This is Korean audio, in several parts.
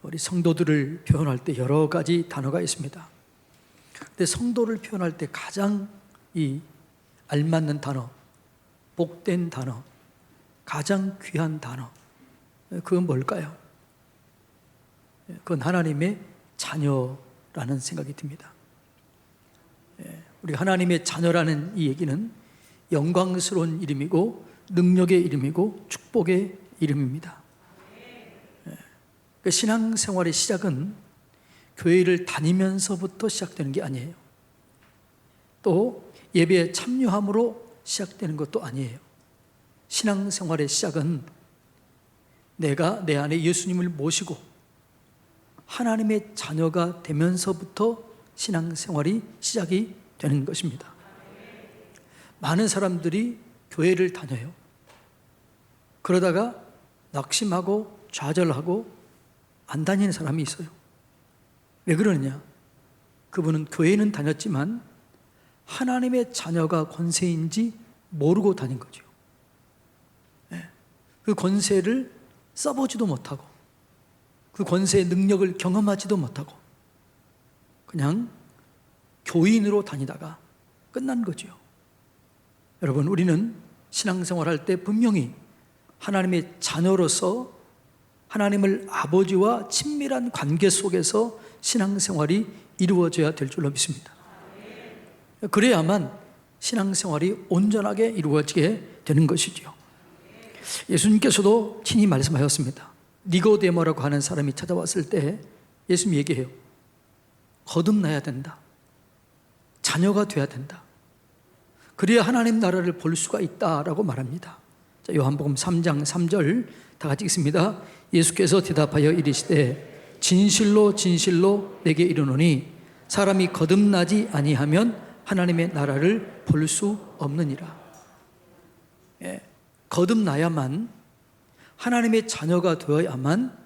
우리 성도들을 표현할 때 여러 가지 단어가 있습니다. 근데 성도를 표현할 때 가장 알맞는 단어, 복된 단어, 가장 귀한 단어, 그건 뭘까요? 그건 하나님의 자녀라는 생각이 듭니다. 우리 하나님의 자녀라는 이 얘기는 영광스러운 이름이고 능력의 이름이고 축복의 이름입니다. 그 신앙생활의 시작은 교회를 다니면서부터 시작되는 게 아니에요. 또 예배에 참여함으로 시작되는 것도 아니에요. 신앙생활의 시작은 내가 내 안에 예수님을 모시고 하나님의 자녀가 되면서부터 신앙생활이 시작이 되는 것입니다. 많은 사람들이 교회를 다녀요. 그러다가 낙심하고 좌절하고 안 다니는 사람이 있어요. 왜 그러느냐? 그분은 교회는 다녔지만 하나님의 자녀가 권세인지 모르고 다닌 거죠. 그 권세를 써보지도 못하고 그 권세의 능력을 경험하지도 못하고 그냥 교인으로 다니다가 끝난 거죠. 여러분, 우리는 신앙생활할 때 분명히 하나님의 자녀로서 하나님을 아버지와 친밀한 관계 속에서 신앙생활이 이루어져야 될 줄로 믿습니다. 그래야만 신앙생활이 온전하게 이루어지게 되는 것이죠. 예수님께서도 친히 말씀하셨습니다. 니고데모라고 하는 사람이 찾아왔을 때 예수님이 얘기해요. 거듭나야 된다. 자녀가 돼야 된다. 그래야 하나님 나라를 볼 수가 있다라고 말합니다. 자, 요한복음 3장 3절 다 같이 읽습니다. 예수께서 대답하여 이르시되 진실로 진실로 내게 이르노니 사람이 거듭나지 아니하면 하나님의 나라를 볼 수 없느니라. 거듭나야만, 하나님의 자녀가 되어야만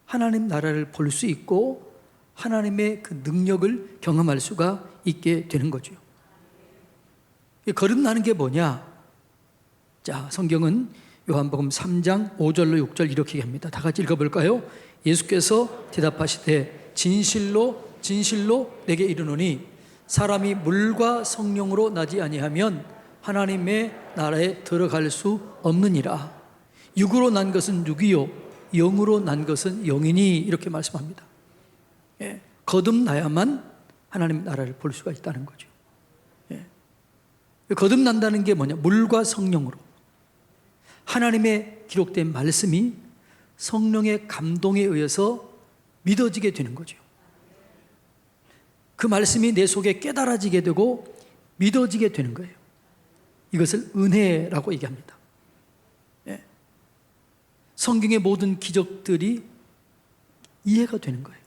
하나님 나라를 볼 수 있고 하나님의 그 능력을 경험할 수가 있게 되는 거죠. 거듭나는 게 뭐냐? 자, 성경은 요한복음 3장 5절로 6절 이렇게 얘기합니다. 다 같이 읽어볼까요? 예수께서 대답하시되 진실로 진실로 내게 이르노니 사람이 물과 성령으로 나지 아니하면 하나님의 나라에 들어갈 수 없느니라. 육으로 난 것은 육이요 영으로 난 것은 영이니, 이렇게 말씀합니다. 거듭나야만 하나님 나라를 볼 수가 있다는 거죠. 거듭난다는 게 뭐냐? 물과 성령으로. 하나님의 기록된 말씀이 성령의 감동에 의해서 믿어지게 되는 거죠. 그 말씀이 내 속에 깨달아지게 되고 믿어지게 되는 거예요. 이것을 은혜라고 얘기합니다. 성경의 모든 기적들이 이해가 되는 거예요.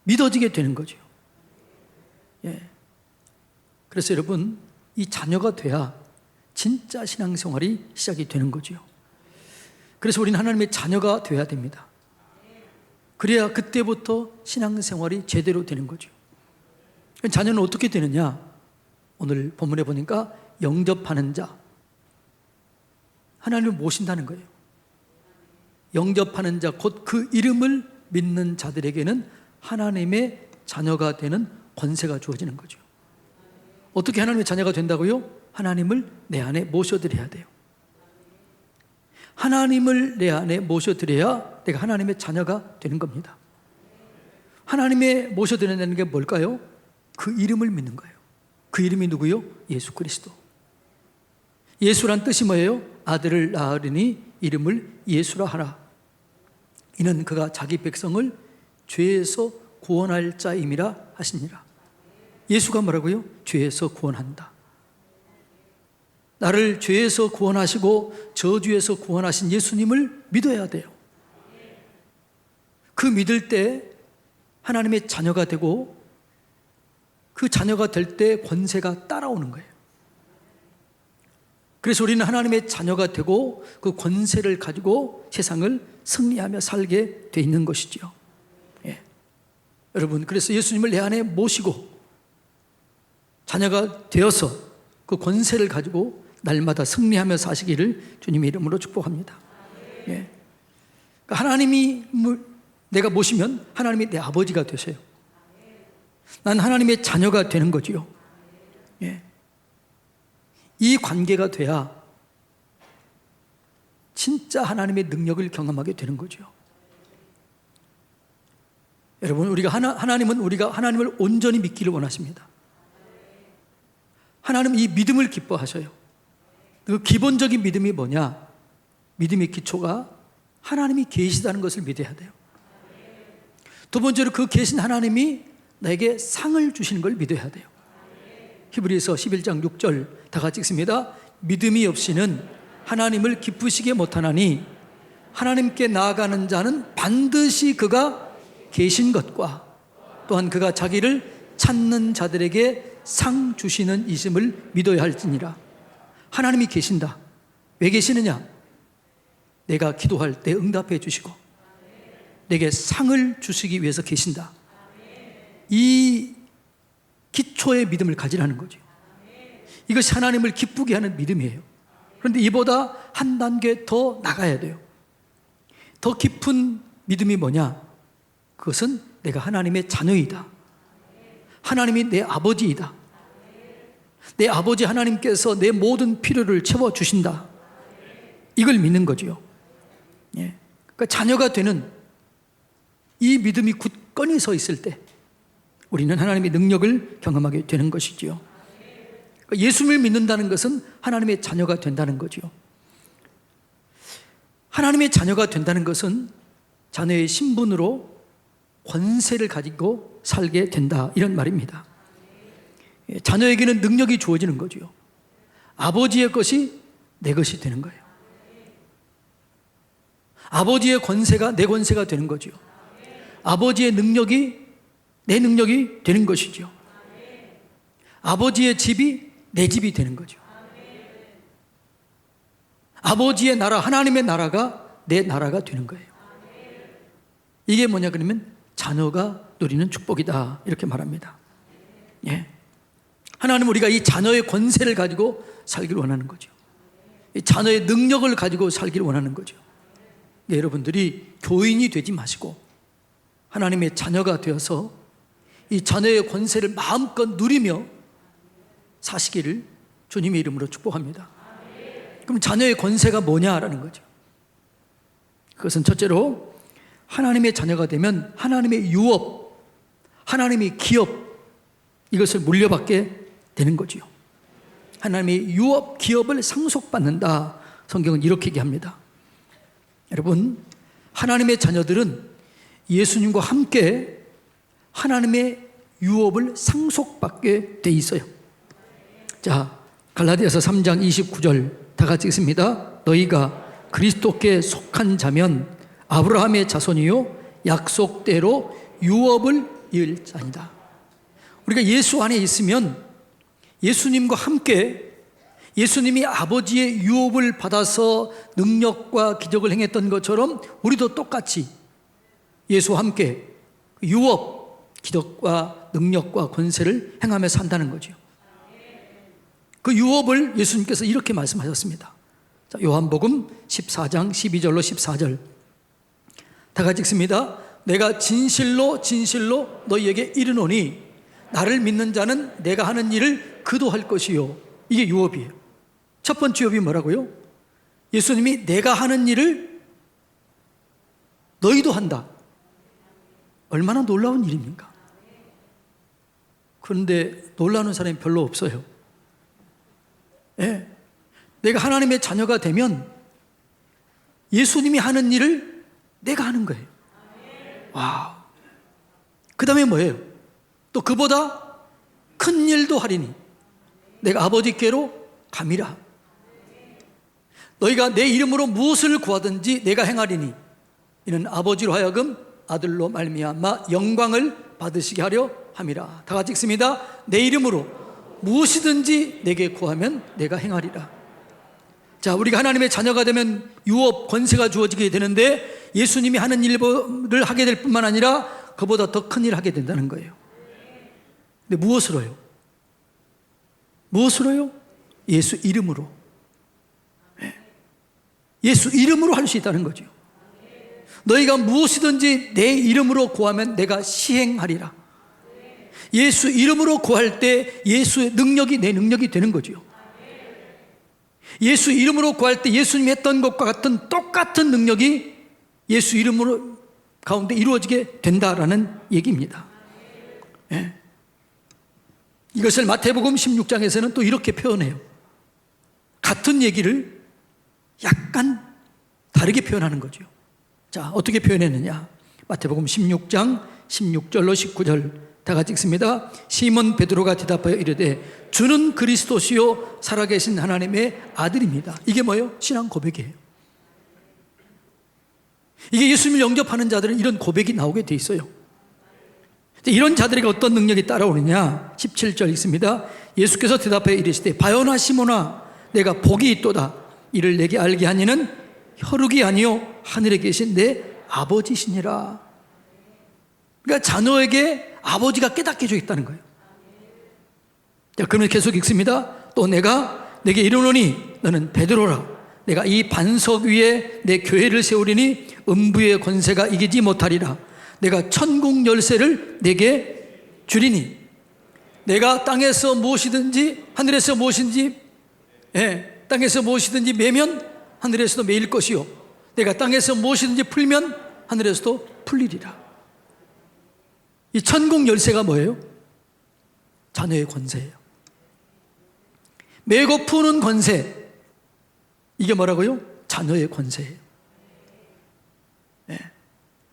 믿어지게 되는 거죠. 그래서 여러분, 이 자녀가 돼야 진짜 신앙생활이 시작이 되는 거죠. 그래서 우리는 하나님의 자녀가 되어야 됩니다. 그래야 그때부터 신앙생활이 제대로 되는 거죠. 자녀는 어떻게 되느냐? 오늘 본문에 보니까 영접하는 자, 하나님을 모신다는 거예요. 영접하는 자, 곧 그 이름을 믿는 자들에게는 하나님의 자녀가 되는 권세가 주어지는 거죠. 어떻게 하나님의 자녀가 된다고요? 하나님을 내 안에 모셔드려야 돼요. 하나님을 내 안에 모셔드려야 내가 하나님의 자녀가 되는 겁니다. 하나님의 모셔드린다는 게 뭘까요? 그 이름을 믿는 거예요. 그 이름이 누구요? 예수 그리스도. 예수란 뜻이 뭐예요? 아들을 낳으리니 이름을 예수라 하라. 이는 그가 자기 백성을 죄에서 구원할 자임이라 하시니라. 예수가 뭐라고요? 죄에서 구원한다. 나를 죄에서 구원하시고 저주에서 구원하신 예수님을 믿어야 돼요. 그 믿을 때 하나님의 자녀가 되고 그 자녀가 될 때 권세가 따라오는 거예요. 그래서 우리는 하나님의 자녀가 되고 그 권세를 가지고 세상을 승리하며 살게 돼 있는 것이죠. 여러분, 그래서 예수님을 내 안에 모시고 자녀가 되어서 그 권세를 가지고 날마다 승리하며 사시기를 주님의 이름으로 축복합니다. 하나님이 내가 모시면 하나님이 내 아버지가 되세요. 난 하나님의 자녀가 되는 거지요. 예. 이 관계가 돼야 진짜 하나님의 능력을 경험하게 되는 거죠. 여러분, 우리가 하나님을 온전히 믿기를 원하십니다. 하나님 이 믿음을 기뻐하셔요. 그 기본적인 믿음이 뭐냐? 믿음의 기초가 하나님이 계시다는 것을 믿어야 돼요. 두 번째로 그 계신 하나님이 나에게 상을 주시는 걸 믿어야 돼요. 히브리서 11장 6절 다 같이 읽습니다. 믿음이 없이는 하나님을 기쁘시게 못하나니 하나님께 나아가는 자는 반드시 그가 계신 것과 또한 그가 자기를 찾는 자들에게 상 주시는 이심을 믿어야 할지니라. 하나님이 계신다. 왜 계시느냐? 내가 기도할 때 응답해 주시고 내게 상을 주시기 위해서 계신다. 이 기초의 믿음을 가지라는 거죠. 이것이 하나님을 기쁘게 하는 믿음이에요. 그런데 이보다 한 단계 더 나가야 돼요. 더 깊은 믿음이 뭐냐? 그것은 내가 하나님의 자녀이다. 하나님이 내 아버지이다. 내 아버지 하나님께서 내 모든 필요를 채워주신다. 이걸 믿는 거죠. 예. 그러니까 자녀가 되는 이 믿음이 굳건히 서 있을 때 우리는 하나님의 능력을 경험하게 되는 것이지요. 그러니까 예수를 믿는다는 것은 하나님의 자녀가 된다는 거죠. 하나님의 자녀가 된다는 것은 자녀의 신분으로 권세를 가지고 살게 된다, 이런 말입니다. 자녀에게는 능력이 주어지는 거죠. 아버지의 것이 내 것이 되는 거예요. 아버지의 권세가 내 권세가 되는 거죠. 아버지의 능력이 내 능력이 되는 것이죠. 아버지의 집이 내 집이 되는 거죠. 아버지의 나라, 하나님의 나라가 내 나라가 되는 거예요. 이게 뭐냐 그러면 자녀가 누리는 축복이다, 이렇게 말합니다. 예. 하나님은 우리가 이 자녀의 권세를 가지고 살기를 원하는 거죠. 이 자녀의 능력을 가지고 살기를 원하는 거죠. 여러분들이 교인이 되지 마시고 하나님의 자녀가 되어서 이 자녀의 권세를 마음껏 누리며 사시기를 주님의 이름으로 축복합니다. 그럼 자녀의 권세가 뭐냐라는 거죠. 그것은 첫째로 하나님의 자녀가 되면 하나님의 유업, 하나님의 기업, 이것을 물려받게 되는 거지요. 하나님의 유업, 기업을 상속받는다. 성경은 이렇게 얘기합니다. 여러분, 하나님의 자녀들은 예수님과 함께 하나님의 유업을 상속받게 돼 있어요. 자, 갈라디아서 3장 29절 다 같이 읽습니다. 너희가 그리스도께 속한 자면 아브라함의 자손이요 약속대로 유업을 이을 자니다. 우리가 예수 안에 있으면 예수님과 함께 예수님이 아버지의 유업을 받아서 능력과 기적을 행했던 것처럼 우리도 똑같이 예수와 함께 유업, 기적과 능력과 권세를 행하며 산다는 거죠. 그 유업을 예수님께서 이렇게 말씀하셨습니다. 자, 요한복음 14장 12절로 14절 다 같이 읽습니다. 내가 진실로 진실로 너희에게 이르노니 나를 믿는 자는 내가 하는 일을 그도 할 것이요. 이게 유업이에요. 첫 번째 유업이 뭐라고요? 예수님이 내가 하는 일을 너희도 한다. 얼마나 놀라운 일입니까? 그런데 놀라는 사람이 별로 없어요. 예. 내가 하나님의 자녀가 되면 예수님이 하는 일을 내가 하는 거예요. 와우. 그 다음에 뭐예요? 또 그보다 큰 일도 하리니 내가 아버지께로 감이라. 너희가 내 이름으로 무엇을 구하든지 내가 행하리니 이는 아버지로 하여금 아들로 말미암아 영광을 받으시게 하려 함이라. 다 같이 읽습니다. 내 이름으로 무엇이든지 내게 구하면 내가 행하리라. 자, 우리가 하나님의 자녀가 되면 유업, 권세가 주어지게 되는데 예수님이 하는 일을 하게 될 뿐만 아니라 그보다 더 큰 일을 하게 된다는 거예요. 근데 무엇으로요? 무엇으로요? 예수 이름으로. 예수 이름으로 할 수 있다는 거죠. 너희가 무엇이든지 내 이름으로 구하면 내가 시행하리라. 예수 이름으로 구할 때 예수의 능력이 내 능력이 되는 거죠. 예수 이름으로 구할 때 예수님이 했던 것과 같은 똑같은 능력이 예수 이름으로 가운데 이루어지게 된다라는 얘기입니다. 예. 이것을 마태복음 16장에서는 또 이렇게 표현해요. 같은 얘기를 약간 다르게 표현하는 거죠. 자, 어떻게 표현했느냐? 마태복음 16장 16절로 19절 다 같이 읽습니다. 시몬 베드로가 대답하여 이르되 주는 그리스도시요 살아계신 하나님의 아들입니다. 이게 뭐예요? 신앙 고백이에요. 이게 예수님을 영접하는 자들은 이런 고백이 나오게 돼 있어요. 이런 자들에게 어떤 능력이 따라오느냐? 17절 읽습니다. 예수께서 대답하여 이르시되 바요나 시몬아 내가 복이 있도다. 이를 내게 알게 하니는 혈육이 아니요 하늘에 계신 내 아버지시니라. 그러니까 자녀에게 아버지가 깨닫게 해주고 있다는 거예요. 자, 그러면 계속 읽습니다. 또 내가 내게 이르노니 너는 베드로라. 내가 이 반석 위에 내 교회를 세우리니 음부의 권세가 이기지 못하리라. 내가 천국 열쇠를 내게 주리니 내가 땅에서 무엇이든지 하늘에서 무엇인지 땅에서 무엇이든지 매면 하늘에서도 매일 것이요 내가 땅에서 무엇이든지 풀면 하늘에서도 풀리리라. 이 천국 열쇠가 뭐예요? 자녀의 권세예요. 매고 푸는 권세, 이게 뭐라고요? 자녀의 권세예요.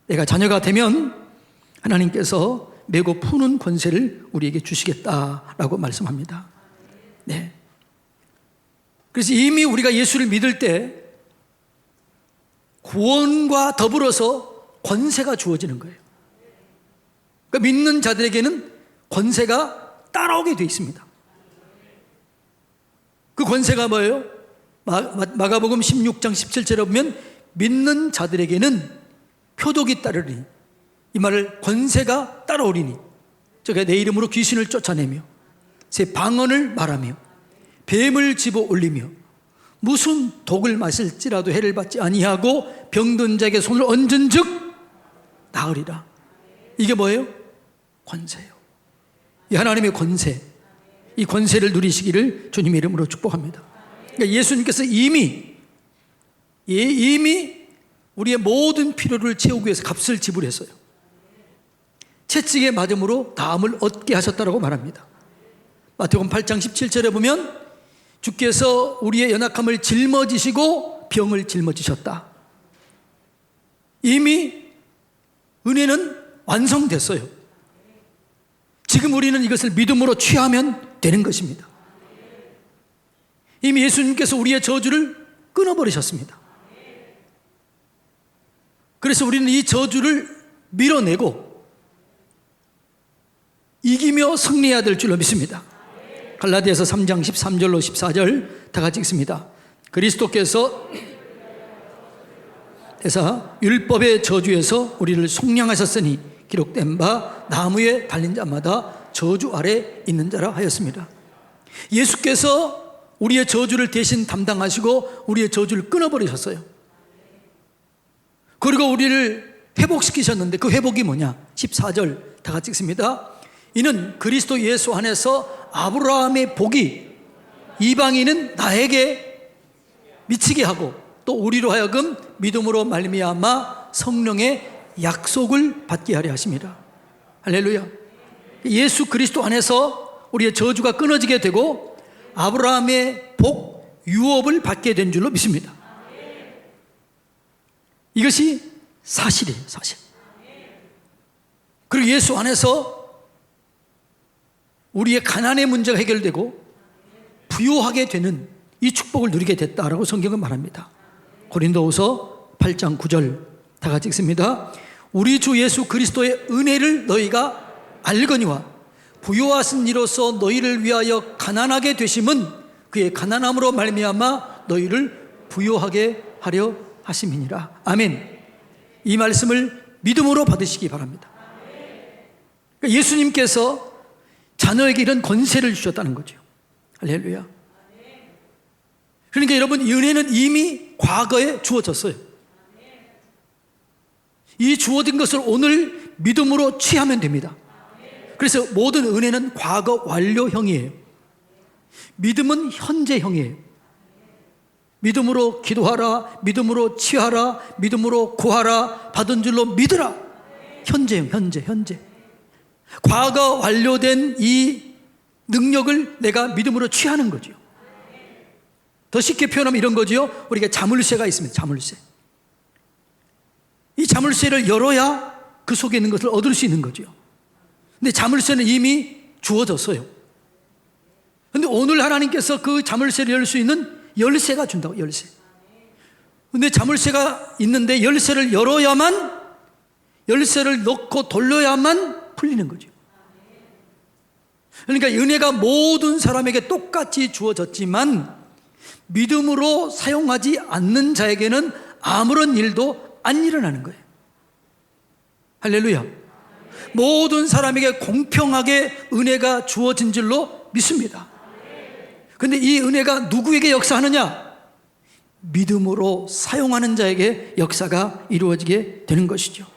내가 자녀가 되면 하나님께서 매고 푸는 권세를 우리에게 주시겠다라고 말씀합니다. 네. 그래서 이미 우리가 예수를 믿을 때 구원과 더불어서 권세가 주어지는 거예요. 그러니까 믿는 자들에게는 권세가 따라오게 되어 있습니다. 그 권세가 뭐예요? 마가복음 16장 17절에 보면 믿는 자들에게는 표독이 따르리니, 이 말을 권세가 따라오리니 저가 내 이름으로 귀신을 쫓아내며 새 방언을 말하며 뱀을 집어 올리며 무슨 독을 마실지라도 해를 받지 아니하고 병든 자에게 손을 얹은 즉 나으리라. 이게 뭐예요? 권세예요. 이 하나님의 권세, 이 권세를 누리시기를 주님의 이름으로 축복합니다. 그러니까 예수님께서 이미 우리의 모든 필요를 채우기 위해서 값을 지불했어요. 채찍에 맞음으로 다함을 얻게 하셨다라고 말합니다. 마태복음 8장 17절에 보면 주께서 우리의 연약함을 짊어지시고 병을 짊어지셨다. 이미 은혜는 완성됐어요. 지금 우리는 이것을 믿음으로 취하면 되는 것입니다. 이미 예수님께서 우리의 저주를 끊어버리셨습니다. 그래서 우리는 이 저주를 밀어내고 이기며 승리해야 될 줄로 믿습니다. 갈라디아서 3장 13절로 14절 다 같이 읽습니다. 그리스도께서 율법의 저주에서 우리를 속량하셨으니 기록된 바 나무에 달린 자마다 저주 아래 있는 자라 하였습니다. 예수께서 우리의 저주를 대신 담당하시고 우리의 저주를 끊어버리셨어요. 그리고 우리를 회복시키셨는데 그 회복이 뭐냐? 14절 다 같이 읽습니다. 이는 그리스도 예수 안에서 아브라함의 복이 이방인은 나에게 미치게 하고 또 우리로 하여금 믿음으로 말미암아 성령의 약속을 받게 하려 하십니다. 할렐루야. 예수 그리스도 안에서 우리의 저주가 끊어지게 되고 아브라함의 복, 유업을 받게 된 줄로 믿습니다. 이것이 사실이에요, 사실. 그리고 예수 안에서 우리의 가난의 문제가 해결되고 부유하게 되는 이 축복을 누리게 됐다라고 성경은 말합니다. 고린도후서 8장 9절 다 같이 읽습니다. 우리 주 예수 그리스도의 은혜를 너희가 알거니와 부유하신 이로써 너희를 위하여 가난하게 되심은 그의 가난함으로 말미암아 너희를 부유하게 하려 하심이니라. 아멘. 이 말씀을 믿음으로 받으시기 바랍니다. 그러니까 예수님께서 자녀에게 이런 권세를 주셨다는 거죠. 할렐루야. 그러니까 여러분, 이 은혜는 이미 과거에 주어졌어요. 이 주어진 것을 오늘 믿음으로 취하면 됩니다. 그래서 모든 은혜는 과거 완료형이에요. 믿음은 현재형이에요. 믿음으로 기도하라, 믿음으로 취하라, 믿음으로 구하라, 받은 줄로 믿으라. 현재형, 현재. 과거 완료된 이 능력을 내가 믿음으로 취하는 거죠. 더 쉽게 표현하면 이런 거죠. 우리가 자물쇠가 있습니다. 자물쇠. 이 자물쇠를 열어야 그 속에 있는 것을 얻을 수 있는 거죠. 근데 자물쇠는 이미 주어졌어요. 근데 오늘 하나님께서 그 자물쇠를 열 수 있는 열쇠가 준다고, 열쇠. 근데 자물쇠가 있는데 열쇠를 열어야만, 열쇠를 넣고 돌려야만 풀리는 거죠. 그러니까 은혜가 모든 사람에게 똑같이 주어졌지만 믿음으로 사용하지 않는 자에게는 아무런 일도 안 일어나는 거예요. 할렐루야. 모든 사람에게 공평하게 은혜가 주어진 줄로 믿습니다. 근데 이 은혜가 누구에게 역사하느냐? 믿음으로 사용하는 자에게 역사가 이루어지게 되는 것이죠.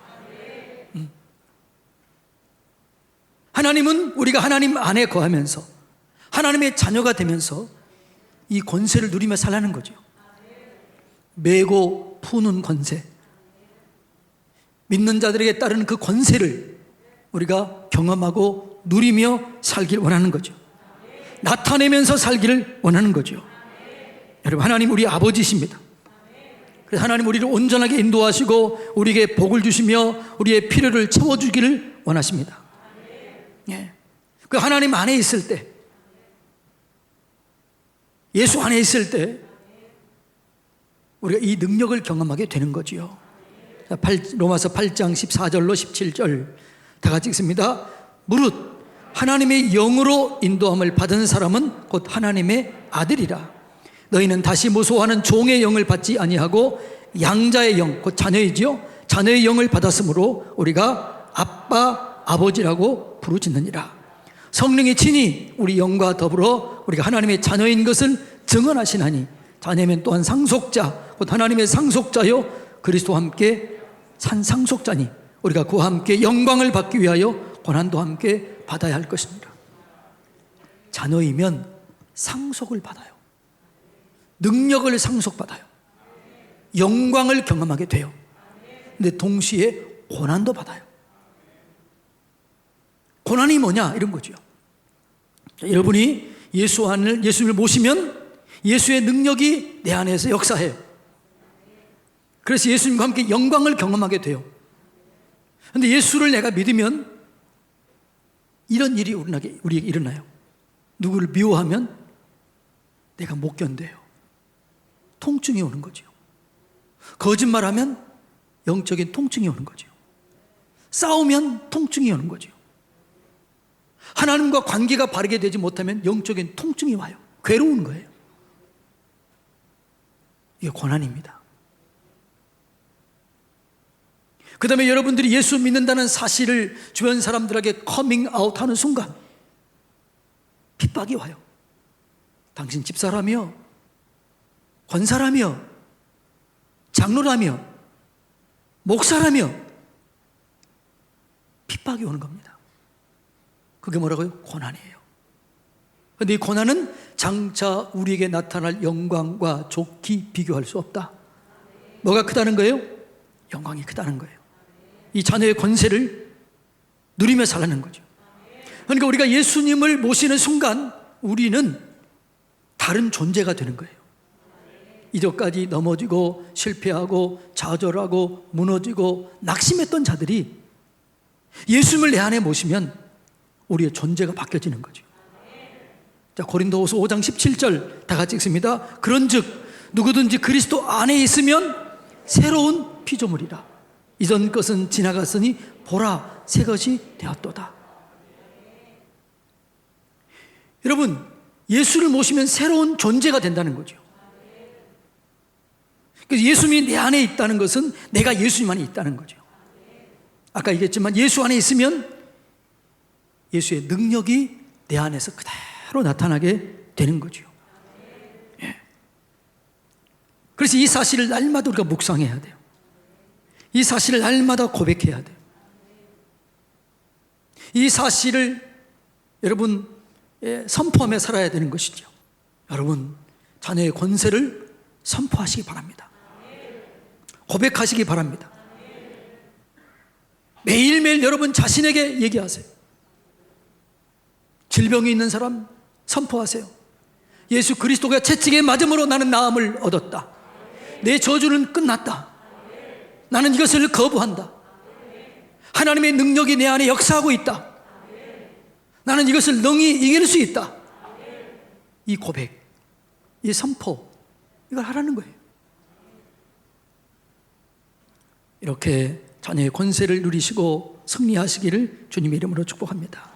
하나님은 우리가 하나님 안에 거하면서 하나님의 자녀가 되면서 이 권세를 누리며 살라는 거죠. 메고 푸는 권세, 믿는 자들에게 따르는 그 권세를 우리가 경험하고 누리며 살길 원하는 거죠. 나타내면서 살기를 원하는 거죠. 여러분, 하나님 우리 아버지십니다. 그래서 하나님 우리를 온전하게 인도하시고 우리에게 복을 주시며 우리의 필요를 채워주기를 원하십니다. 예. 그 하나님 안에 있을 때, 예수 안에 있을 때 우리가 이 능력을 경험하게 되는 거지요. 로마서 8장 14절로 17절 다 같이 읽습니다. 무릇 하나님의 영으로 인도함을 받은 사람은 곧 하나님의 아들이라. 너희는 다시 무소하는 종의 영을 받지 아니하고 양자의 영, 곧 자녀이지요. 자녀의 영을 받았으므로 우리가 아빠, 아버지라고 부르짖느니라. 성령이 친히 우리 영과 더불어 우리가 하나님의 자녀인 것을 증언하시나니 자녀면 또한 상속자, 곧 하나님의 상속자요 그리스도와 함께 산 상속자니 우리가 그와 함께 영광을 받기 위하여 고난도 함께 받아야 할 것입니다. 자녀이면 상속을 받아요. 능력을 상속받아요. 영광을 경험하게 돼요. 근데 동시에 고난도 받아요. 고난이 뭐냐? 이런 거죠. 여러분이 예수를 모시면 예수의 능력이 내 안에서 역사해요. 그래서 예수님과 함께 영광을 경험하게 돼요. 그런데 예수를 내가 믿으면 이런 일이 우리에게 일어나요. 누구를 미워하면 내가 못 견뎌요. 통증이 오는 거죠. 거짓말하면 영적인 통증이 오는 거죠. 싸우면 통증이 오는 거죠. 하나님과 관계가 바르게 되지 못하면 영적인 통증이 와요. 괴로운 거예요. 이게 고난입니다. 그 다음에 여러분들이 예수 믿는다는 사실을 주변 사람들에게 커밍아웃 하는 순간 핍박이 와요. 당신 집사라며, 권사라며, 장로라며, 목사라며 핍박이 오는 겁니다. 그게 뭐라고요? 고난이에요. 그런데 이 고난은 장차 우리에게 나타날 영광과 좋게 비교할 수 없다. 뭐가 크다는 거예요? 영광이 크다는 거예요. 이 자녀의 권세를 누리며 살라는 거죠. 그러니까 우리가 예수님을 모시는 순간 우리는 다른 존재가 되는 거예요. 이전까지 넘어지고 실패하고 좌절하고 무너지고 낙심했던 자들이 예수님을 내 안에 모시면 우리의 존재가 바뀌어지는 거죠. 자, 고린도후서 5장 17절 다 같이 읽습니다. 그런즉 누구든지 그리스도 안에 있으면 새로운 피조물이라. 이전 것은 지나갔으니 보라 새 것이 되었도다. 여러분, 예수를 모시면 새로운 존재가 된다는 거죠. 그래서 예수님이 내 안에 있다는 것은 내가 예수님 안에 있다는 거죠. 아까 얘기했지만 예수 안에 있으면 예수의 능력이 내 안에서 그대로 나타나게 되는 거죠. 예. 그래서 이 사실을 날마다 우리가 묵상해야 돼요. 이 사실을 날마다 고백해야 돼요. 이 사실을 여러분 선포하며 살아야 되는 것이죠. 여러분, 자녀의 권세를 선포하시기 바랍니다. 고백하시기 바랍니다. 매일매일 여러분 자신에게 얘기하세요. 질병이 있는 사람 선포하세요. 예수 그리스도가 채찍에 맞음으로 나는 나음을 얻었다. 내 저주는 끝났다. 나는 이것을 거부한다. 하나님의 능력이 내 안에 역사하고 있다. 나는 이것을 능히 이길 수 있다. 이 고백, 이 선포, 이걸 하라는 거예요. 이렇게 자녀의 권세를 누리시고 승리하시기를 주님의 이름으로 축복합니다.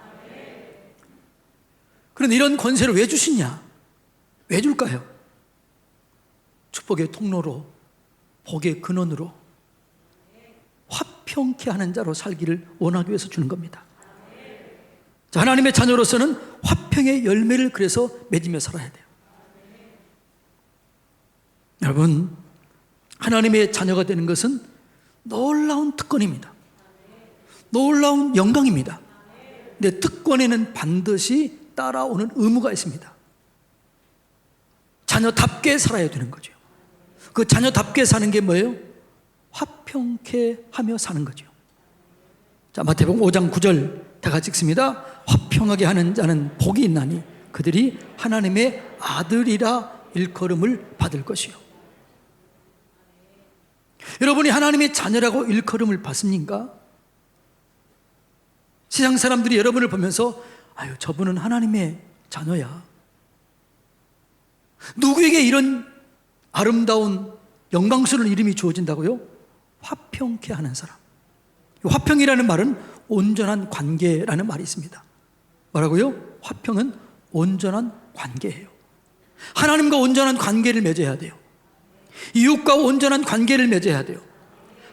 그런데 이런 권세를 왜 주시냐? 왜 줄까요? 축복의 통로로, 복의 근원으로, 화평케 하는 자로 살기를 원하기 위해서 주는 겁니다. 자, 하나님의 자녀로서는 화평의 열매를 그래서 맺으며 살아야 돼요. 여러분, 하나님의 자녀가 되는 것은 놀라운 특권입니다. 놀라운 영광입니다. 근데 특권에는 반드시 따라오는 의무가 있습니다. 자녀답게 살아야 되는 거죠. 그 자녀답게 사는 게 뭐예요? 화평케 하며 사는 거죠. 자, 마태복음 5장 9절 다 같이 읽습니다. 화평하게 하는 자는 복이 있나니 그들이 하나님의 아들이라 일컬음을 받을 것이요. 여러분이 하나님의 자녀라고 일컬음을 받습니까? 세상 사람들이 여러분을 보면서 아유, 저분은 하나님의 자녀야. 누구에게 이런 아름다운 영광스러운 이름이 주어진다고요? 화평케 하는 사람. 화평이라는 말은 온전한 관계라는 말이 있습니다. 뭐라고요? 화평은 온전한 관계예요. 하나님과 온전한 관계를 맺어야 돼요. 이웃과 온전한 관계를 맺어야 돼요.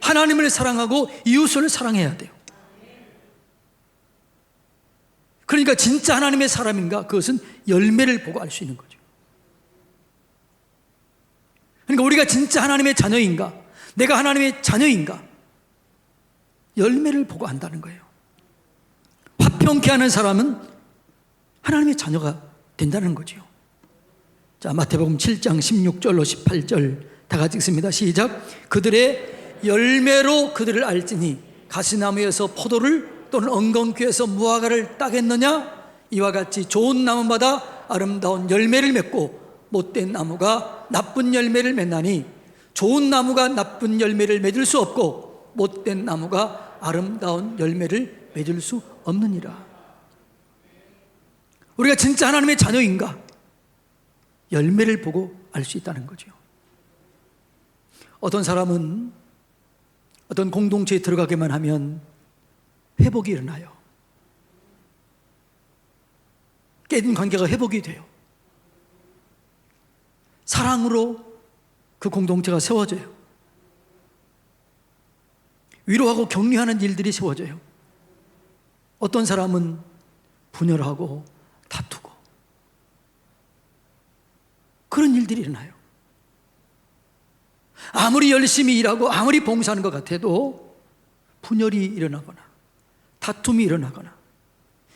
하나님을 사랑하고 이웃을 사랑해야 돼요. 그러니까 진짜 하나님의 사람인가? 그것은 열매를 보고 알 수 있는 거죠. 그러니까 우리가 진짜 하나님의 자녀인가? 내가 하나님의 자녀인가? 열매를 보고 안다는 거예요. 화평케 하는 사람은 하나님의 자녀가 된다는 거죠. 자, 마태복음 7장 16절로 18절 다 같이 읽습니다. 시작. 그들의 열매로 그들을 알지니 가시나무에서 포도를 또는 엉겅퀴에서 무화과를 따겠느냐? 이와 같이 좋은 나무마다 아름다운 열매를 맺고 못된 나무가 나쁜 열매를 맺나니 좋은 나무가 나쁜 열매를 맺을 수 없고 못된 나무가 아름다운 열매를 맺을 수 없느니라. 우리가 진짜 하나님의 자녀인가? 열매를 보고 알 수 있다는 거죠. 어떤 사람은 어떤 공동체에 들어가기만 하면 회복이 일어나요. 깨진 관계가 회복이 돼요. 사랑으로 그 공동체가 세워져요. 위로하고 격려하는 일들이 세워져요. 어떤 사람은 분열하고 다투고 그런 일들이 일어나요. 아무리 열심히 일하고 아무리 봉사하는 것 같아도 분열이 일어나거나 다툼이 일어나거나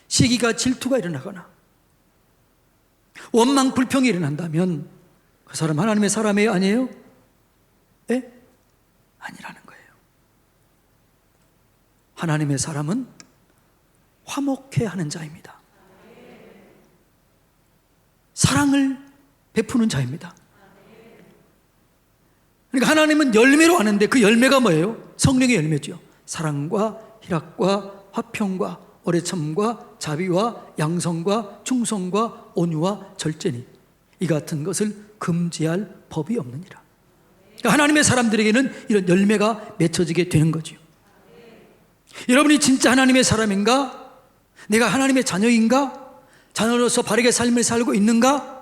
시기가 질투가 일어나거나 원망 불평이 일어난다면 그 사람 하나님의 사람이에요? 아니에요? 예? 아니라는 거예요. 하나님의 사람은 화목해 하는 자입니다. 사랑을 베푸는 자입니다. 그러니까 하나님은 열매로 아는데 그 열매가 뭐예요? 성령의 열매죠. 사랑과 희락과 화평과 오래 참과 자비와 양성과 충성과 온유와 절제니 이 같은 것을 금지할 법이 없느니라. 그러니까 하나님의 사람들에게는 이런 열매가 맺혀지게 되는 거죠. 여러분이 진짜 하나님의 사람인가? 내가 하나님의 자녀인가? 자녀로서 바르게 삶을 살고 있는가?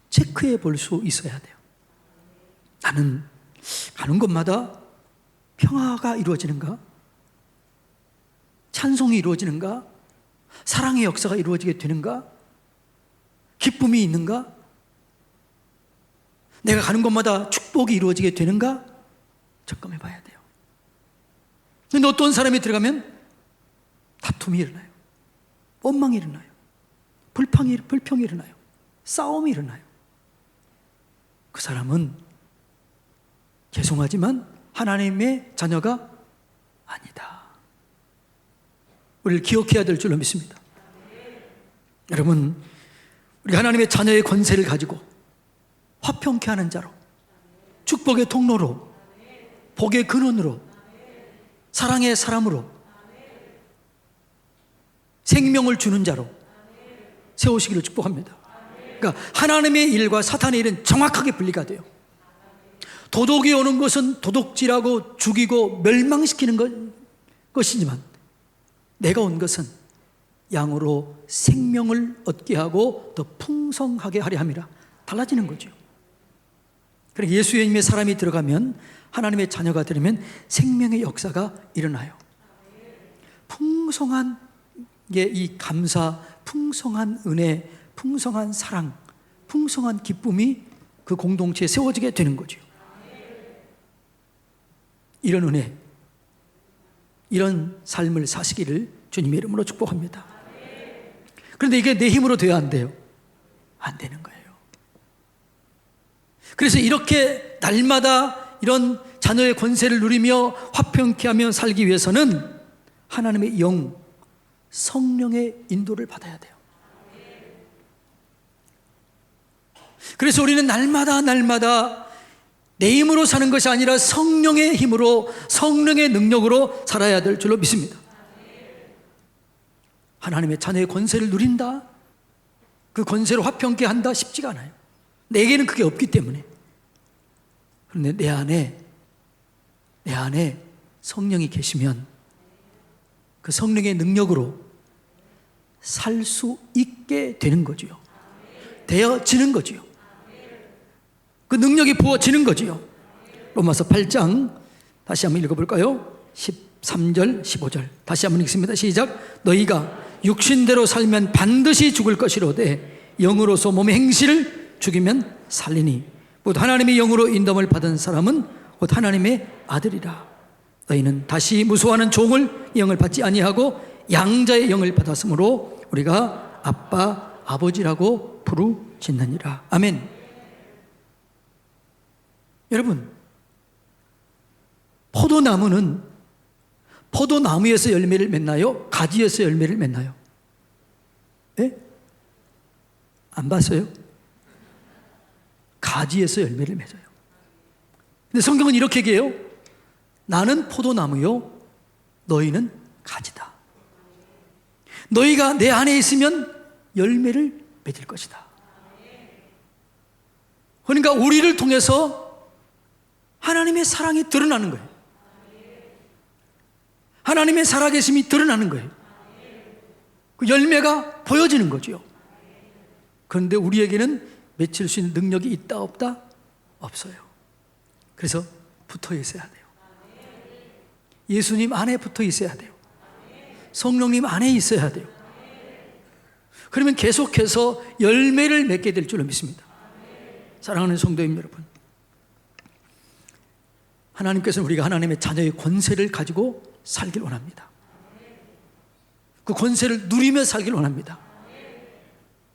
체크해 볼 수 있어야 돼요. 나는 가는 곳마다 평화가 이루어지는가? 찬송이 이루어지는가? 사랑의 역사가 이루어지게 되는가? 기쁨이 있는가? 내가 가는 곳마다 축복이 이루어지게 되는가? 점검해 봐야 돼요. 근데 어떤 사람이 들어가면 다툼이 일어나요. 원망이 일어나요. 불평이 일어나요. 싸움이 일어나요. 그 사람은 죄송하지만 하나님의 자녀가 아니다. 우리를 기억해야 될 줄로 믿습니다. 여러분, 우리 하나님의 자녀의 권세를 가지고 화평케 하는 자로, 축복의 통로로, 복의 근원으로, 사랑의 사람으로, 생명을 주는 자로 세우시기를 축복합니다. 그러니까 하나님의 일과 사탄의 일은 정확하게 분리가 돼요. 도덕이 오는 것은 도둑질하고 죽이고 멸망시키는 것이지만, 내가 온 것은 양으로 생명을 얻게 하고 더 풍성하게 하려 함이라. 달라지는 거죠. 그러니까 예수의 이름에 사람이 들어가면, 하나님의 자녀가 되면 생명의 역사가 일어나요. 풍성한 이 감사, 풍성한 은혜, 풍성한 사랑, 풍성한 기쁨이 그 공동체에 세워지게 되는 거죠. 이런 은혜, 이런 삶을 사시기를 주님의 이름으로 축복합니다. 그런데 이게 내 힘으로 돼야 안 돼요. 안 되는 거예요. 그래서 이렇게 날마다 이런 자녀의 권세를 누리며 화평케 하며 살기 위해서는 하나님의 영, 성령의 인도를 받아야 돼요. 그래서 우리는 날마다 내 힘으로 사는 것이 아니라 성령의 힘으로, 성령의 능력으로 살아야 될 줄로 믿습니다. 하나님의 자녀의 권세를 누린다, 그 권세로 화평케 한다 쉽지가 않아요. 내게는 그게 없기 때문에. 그런데 내 안에 성령이 계시면 그 성령의 능력으로 살 수 있게 되는 거지요. 되어지는 거지요. 그 능력이 부어지는 거지요. 로마서 8장 다시 한번 읽어볼까요? 13절 15절 다시 한번 읽습니다. 시작. 너희가 육신대로 살면 반드시 죽을 것이로되 영으로서 몸의 행실을 죽이면 살리니 곧 하나님의 영으로 인도함을 받은 사람은 곧 하나님의 아들이라. 너희는 다시 무수하는 종을 영을 받지 아니하고 양자의 영을 받았으므로 우리가 아빠 아버지라고 부르짖느니라. 아멘. 여러분, 포도나무는 포도나무에서 열매를 맺나요? 가지에서 열매를 맺나요? 예? 안 봤어요? 가지에서 열매를 맺어요. 근데 성경은 이렇게 얘기해요. 나는 포도나무요, 너희는 가지다. 너희가 내 안에 있으면 열매를 맺을 것이다. 그러니까 우리를 통해서 하나님의 사랑이 드러나는 거예요. 하나님의 살아계심이 드러나는 거예요. 그 열매가 보여지는 거죠. 그런데 우리에게는 맺힐 수 있는 능력이 있다 없다? 없어요. 그래서 붙어 있어야 돼요. 예수님 안에 붙어 있어야 돼요. 성령님 안에 있어야 돼요. 그러면 계속해서 열매를 맺게 될 줄로 믿습니다. 사랑하는 성도님 여러분, 하나님께서는 우리가 하나님의 자녀의 권세를 가지고 살길 원합니다. 그 권세를 누리며 살길 원합니다.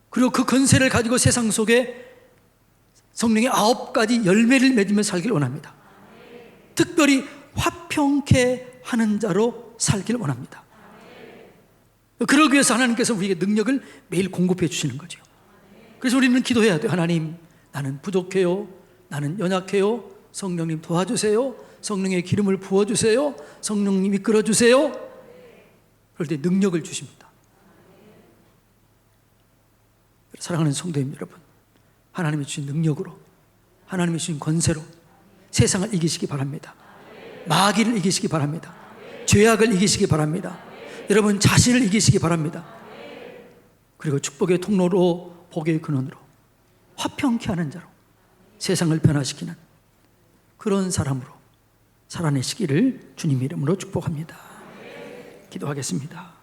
그리고 그 권세를 가지고 세상 속에 성령의 9가지 열매를 맺으며 살길 원합니다. 특별히 화평케 하는 자로 살길 원합니다. 그러기 위해서 하나님께서 우리에게 능력을 매일 공급해 주시는 거죠. 그래서 우리는 기도해야 돼요. 하나님, 나는 부족해요. 나는 연약해요. 성령님 도와주세요. 성령의 기름을 부어주세요. 성령님 이끌어주세요. 그럴 때 능력을 주십니다. 사랑하는 성도님 여러분, 하나님이 주신 능력으로, 하나님이 주신 권세로 세상을 이기시기 바랍니다. 마귀를 이기시기 바랍니다. 죄악을 이기시기 바랍니다. 여러분 자신을 이기시기 바랍니다. 그리고 축복의 통로로, 복의 근원으로, 화평케 하는 자로 세상을 변화시키는 그런 사람으로 살아내시기를 주님의 이름으로 축복합니다. 기도하겠습니다.